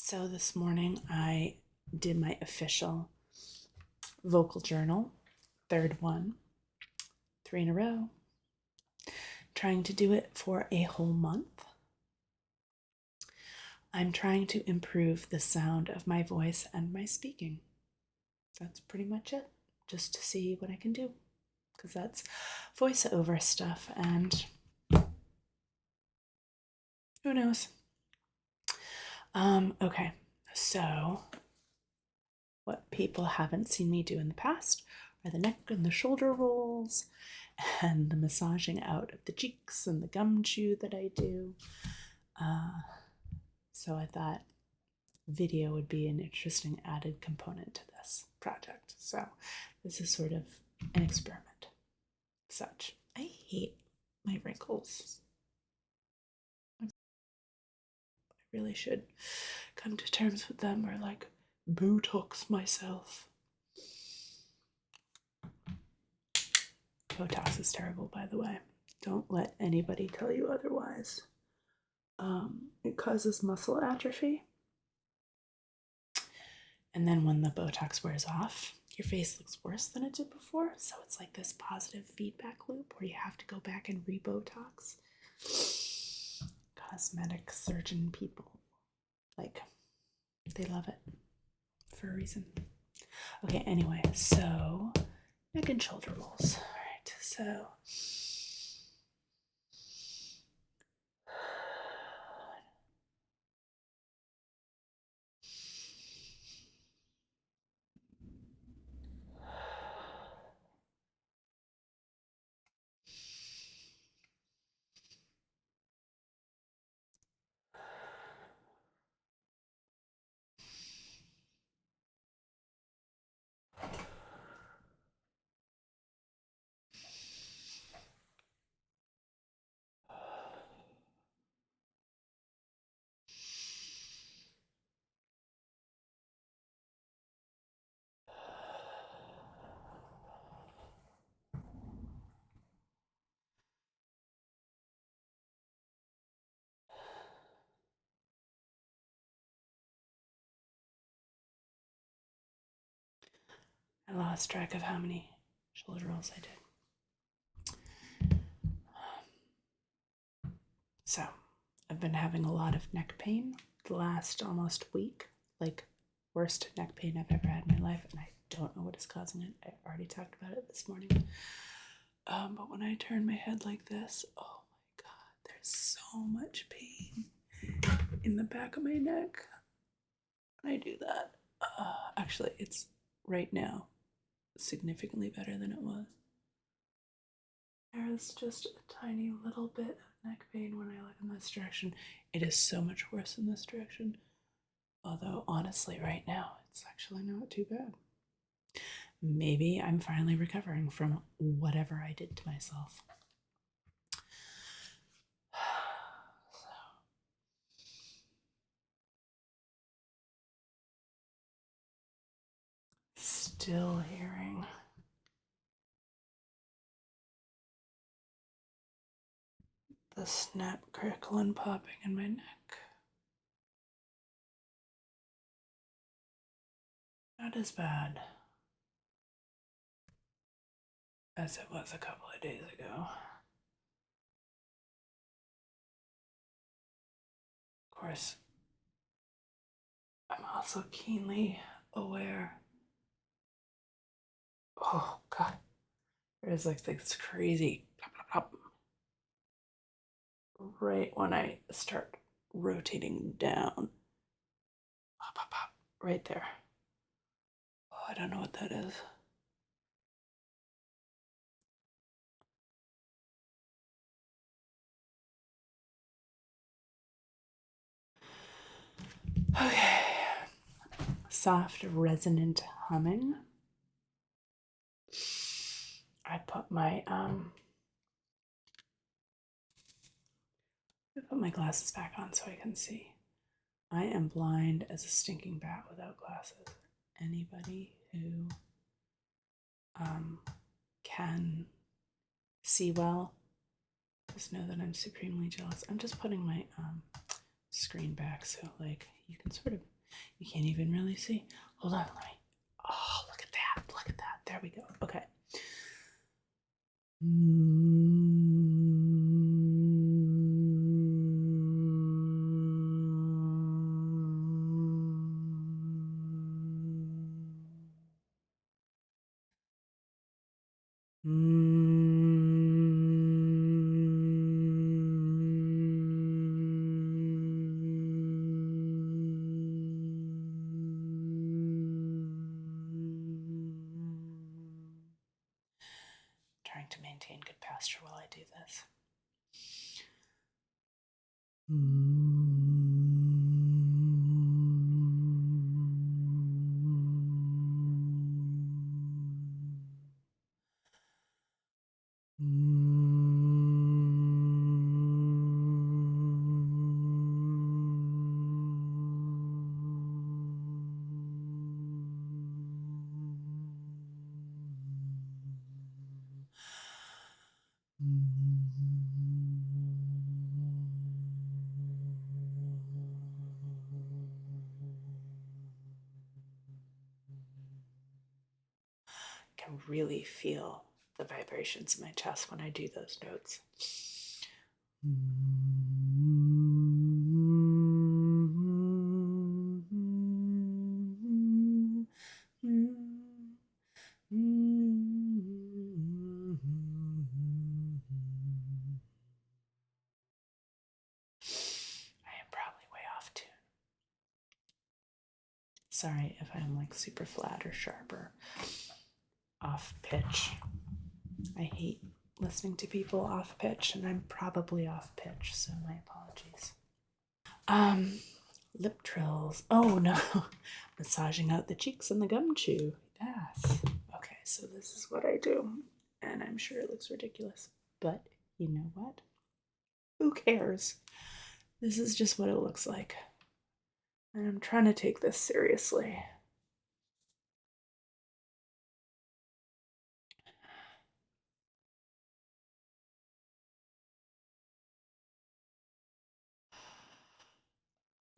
So this morning I did my official vocal journal, third one, 3 in a row. Trying to do it for a whole month. I'm trying to improve the sound of my voice and my speaking. That's pretty much it, just to see what I can do, because that's voiceover stuff, and who knows. Okay, so what people haven't seen me do in the past are the neck and the shoulder rolls and the massaging out of the cheeks and the gum chew that I do. So I thought video would be an interesting added component to this project. So this is sort of an experiment. Such. I hate my wrinkles. I really should come to terms with them or like Botox myself. Botox is terrible, by the way. Don't let anybody tell you otherwise. It causes muscle atrophy. And then when the Botox wears off, your face looks worse than it did before. So it's like this positive feedback loop where you have to go back and re-Botox. Cosmetic surgeon people, like, they love it for a reason. Okay, anyway, so neck and shoulder rolls. All right, so I lost track of how many shoulder rolls I did. So I've been having a lot of neck pain the last almost week, like worst neck pain I've ever had in my life, and I don't know what is causing it. I already talked about it this morning. But when I turn my head like this, oh my God, there's so much pain in the back of my neck. When I do that, actually, it's right now significantly better than it was. There's just a tiny little bit of neck pain when I look in this direction. It is so much worse in this direction. Although, honestly, right now, it's actually not too bad. Maybe I'm finally recovering from whatever I did to myself. Still hearing the snap, crackle, and popping in my neck. Not as bad as it was a couple of days ago. Of course, I'm also keenly aware. Oh, God. There's like this crazy plop, plop, plop, right when I start rotating down. Pop, pop, pop, right there. Oh, I don't know what that is. Okay. Soft, resonant humming. I put my glasses back on so I can see. I am blind as a stinking bat without glasses. Anybody who can see well, just know that I'm supremely jealous. I'm just putting my screen back so like you can sort of, you can't even really see. Hold on, let me. Oh, look at that. Look at that. There we go. Okay. Trying to maintain good posture while I do this. Can really feel the vibrations in my chest when I do those notes. I am probably way off tune. Sorry if I'm like super flat or sharp or off pitch. I hate listening to people off pitch, and I'm probably off pitch, so my apologies. Lip trills. Oh no. Massaging out the cheeks and the gum chew. Yes. Okay, so this is what I do. And I'm sure it looks ridiculous. But you know what? Who cares? This is just what it looks like. And I'm trying to take this seriously.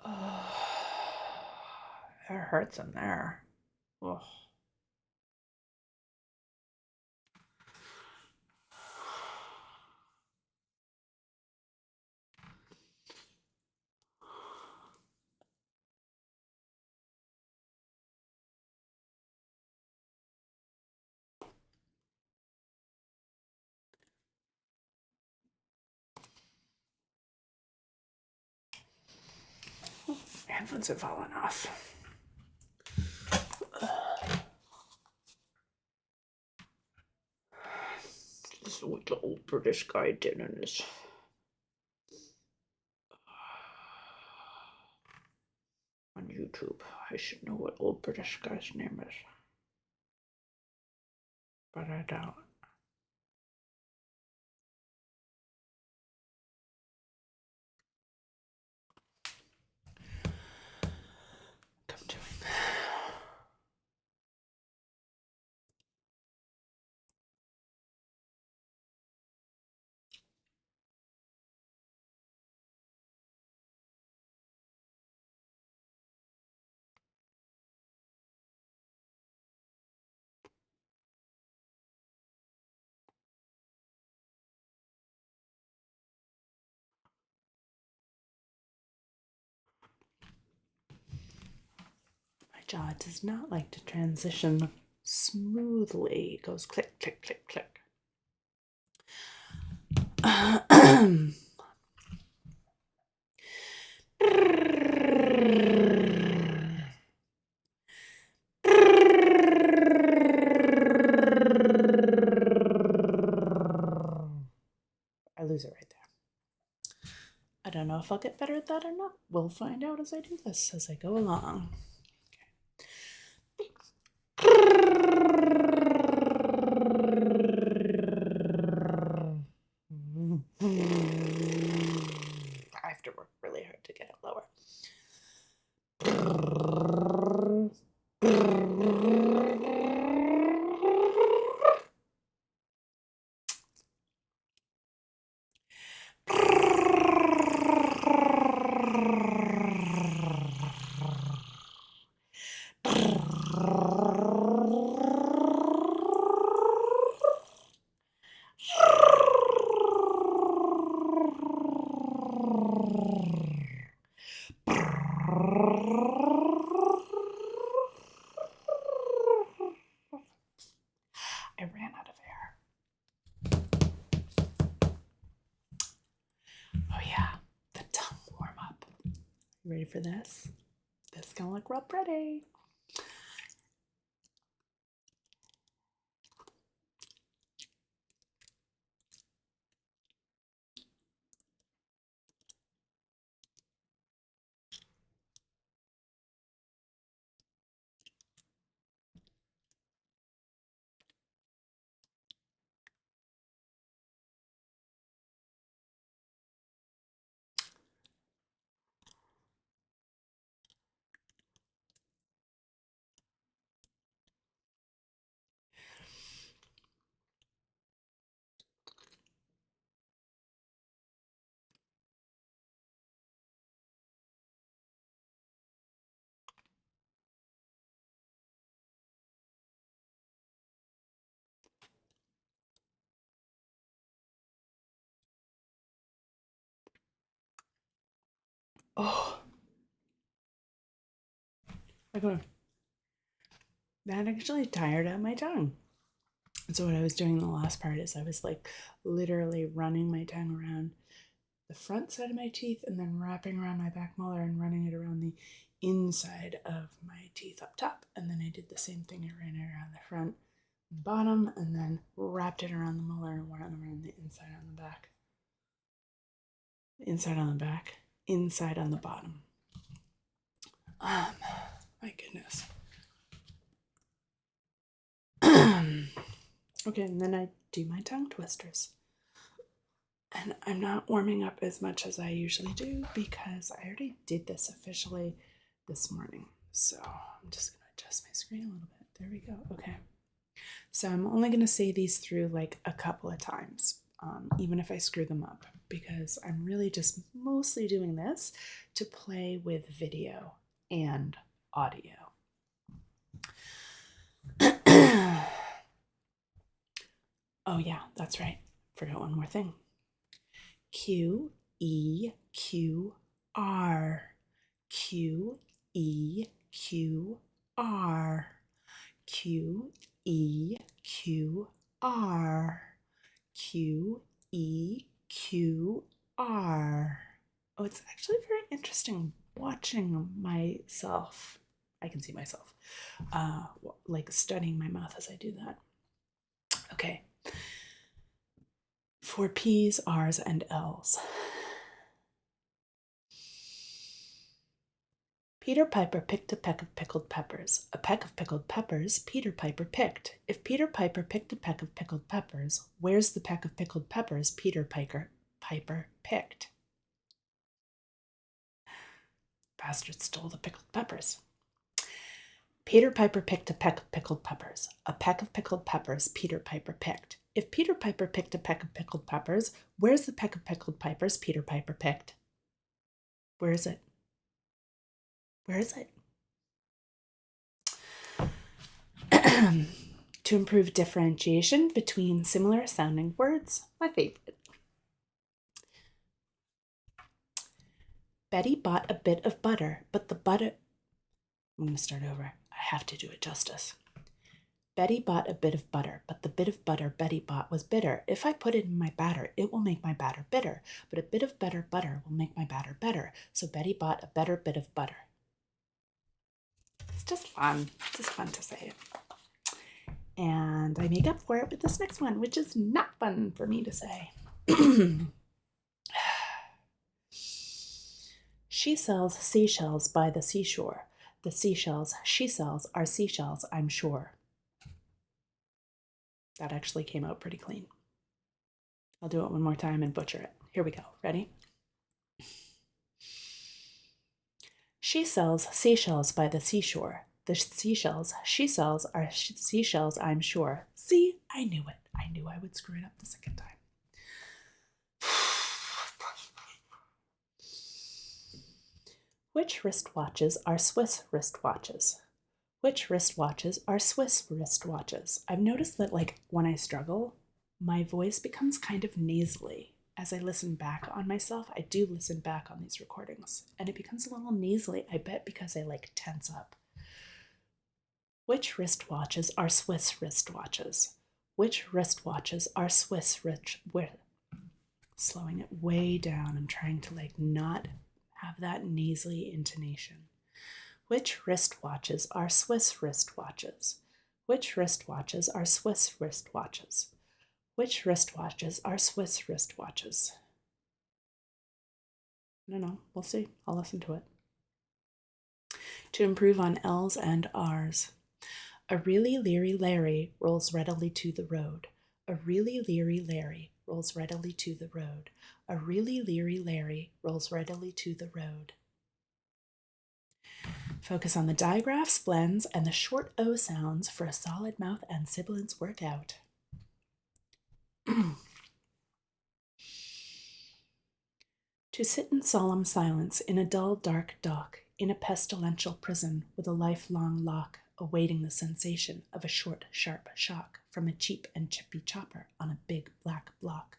Oh, it hurts in there. Oh. Headphones have fallen off. This is what the old British guy did in his. On YouTube. I should know what old British guy's name is. But I don't. I'm doing. My jaw does not like to transition smoothly. It goes click, click, click, click. I lose it right there. I don't know if I'll get better at that or not. We'll find out as I do this, as I go along. I have to work really hard to get it lower. You ready for this? This is gonna look real pretty. Oh, that actually tired out my tongue. So what I was doing in the last part is I was like literally running my tongue around the front side of my teeth and then wrapping around my back molar and running it around the inside of my teeth up top. And then I did the same thing. I ran it around the front and bottom and then wrapped it around the molar and ran around the inside on the back. Inside on the back, inside on the bottom. My goodness. Okay, and then I do my tongue twisters. And I'm not warming up as much as I usually do because I already did this officially this morning. So I'm just going to adjust my screen a little bit. There we go. Okay. So I'm only going to say these through like a couple of times, even if I screw them up, because I'm really just mostly doing this to play with video and audio. Oh yeah, that's right. Forgot one more thing. Q, E, Q, R. Q, E, Q, R. Q, E, Q, R. Q, E, Q, R. Oh, it's actually very interesting watching myself. I can see myself, like studying my mouth as I do that. Okay. For P's, R's, and L's. Peter Piper picked a peck of pickled peppers. A peck of pickled peppers Peter Piper picked. If Peter Piper picked a peck of pickled peppers, where's the peck of pickled peppers Peter Piper picked? Bastard stole the pickled peppers. Peter Piper picked a peck of pickled peppers. A peck of pickled peppers Peter Piper picked. If Peter Piper picked a peck of pickled peppers, where's the peck of pickled peppers Peter Piper picked? Where is it? Where is it? To improve differentiation between similar sounding words, my favorite. Betty bought a bit of butter, but the butter... I'm going to start over. I have to do it justice. Betty bought a bit of butter, but the bit of butter Betty bought was bitter. If I put it in my batter, it will make my batter bitter, but a bit of better butter will make my batter better. So Betty bought a better bit of butter. It's just fun to say it. And I make up for it with this next one, which is not fun for me to say. She sells seashells by the seashore. The seashells she sells are seashells, I'm sure. That actually came out pretty clean. I'll do it one more time and butcher it. Here we go. Ready? She sells seashells by the seashore. The seashells she sells are seashells, I'm sure. See, I knew it. I knew I would screw it up the second time. Which wristwatches are Swiss wristwatches? Which wristwatches are Swiss wristwatches? I've noticed that, like, when I struggle, my voice becomes kind of nasally. As I listen back on myself, I do listen back on these recordings, and it becomes a little nasally, I bet, because I, like, tense up. Which wristwatches are Swiss wristwatches? Which wristwatches are Swiss slowing it way down. I'm trying to, like, not have have that nasally intonation. Which wristwatches are Swiss wristwatches? Which wristwatches are Swiss wristwatches? Which wristwatches are Swiss wristwatches? I don't know. We'll see. I'll listen to it. To improve on L's and R's. A really leery Larry rolls readily to the road. A really leery Larry rolls readily to the road. A really leery Larry rolls readily to the road. Focus on the digraphs, blends, and the short O sounds for a solid mouth and sibilance workout. To sit in solemn silence in a dull, dark dock, in a pestilential prison with a lifelong lock, awaiting the sensation of a short, sharp shock from a cheap and chippy chopper on a big black block.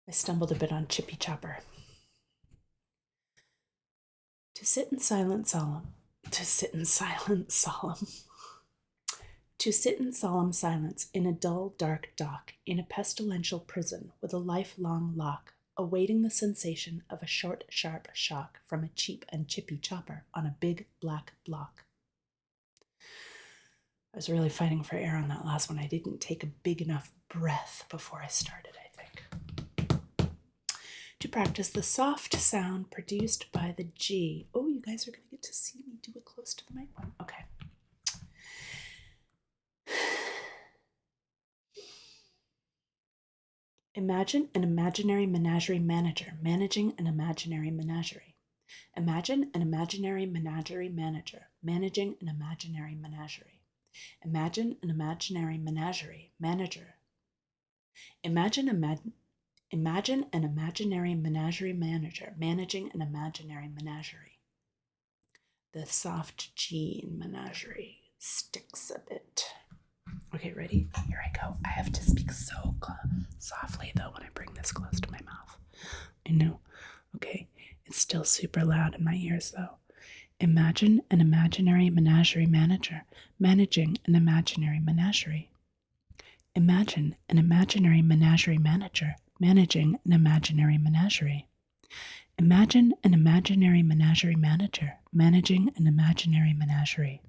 I stumbled a bit on chippy chopper. To sit in silent solemn. To sit in silent solemn. To sit in solemn silence in a dull, dark dock, in a pestilential prison with a lifelong lock, awaiting the sensation of a short, sharp shock from a cheap and chippy chopper on a big black block. I was really fighting for air on that last one. I didn't take a big enough breath before I started, I think. To practice the soft sound produced by the G. Oh, you guys are going to get to see me do it close to the mic one. Okay. Imagine an imaginary menagerie manager managing an imaginary menagerie. Imagine an imaginary menagerie manager managing an imaginary menagerie. Imagine an imaginary menagerie manager. Imagine an imaginary menagerie manager managing an imaginary menagerie. The soft G in menagerie sticks a bit. Okay, ready? Here I go. I have to speak so softly, though, when I bring this close to my mouth. I know. Okay, it's still super loud in my ears, though. Imagine an imaginary menagerie manager managing an imaginary menagerie. Imagine an imaginary menagerie manager managing an imaginary menagerie. Imagine an imaginary menagerie manager managing an imaginary menagerie.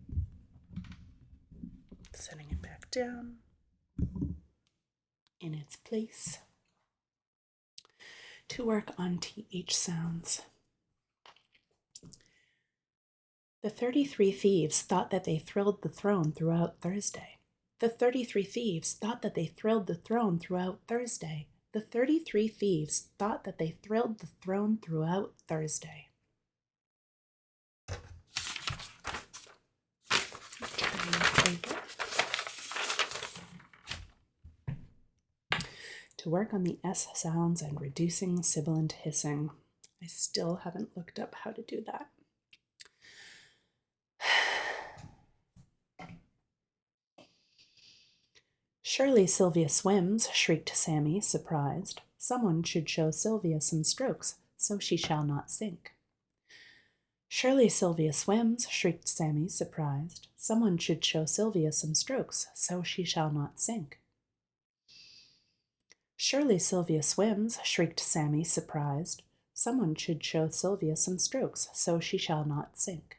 Setting it back down in its place. To work on TH sounds. The 33 thieves thought that they thrilled the throne throughout Thursday. The 33 thieves thought that they thrilled the throne throughout Thursday. The 33 thieves thought that they thrilled the throne throughout Thursday. To work on the S sounds and reducing sibilant hissing. I still haven't looked up how to do that. Surely Sylvia swims, shrieked Sammy, surprised. Someone should show Sylvia some strokes, so she shall not sink. Surely Sylvia swims, shrieked Sammy, surprised. Someone should show Sylvia some strokes, so she shall not sink. Surely Sylvia swims, shrieked Sammy, surprised. Someone should show Sylvia some strokes, so she shall not sink.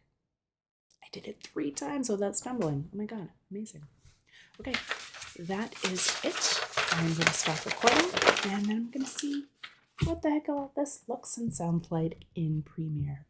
I did it 3 times without stumbling. Oh my god, amazing. Okay, that is it. I'm going to stop recording, and then I'm going to see what the heck all this looks and sounds like in Premiere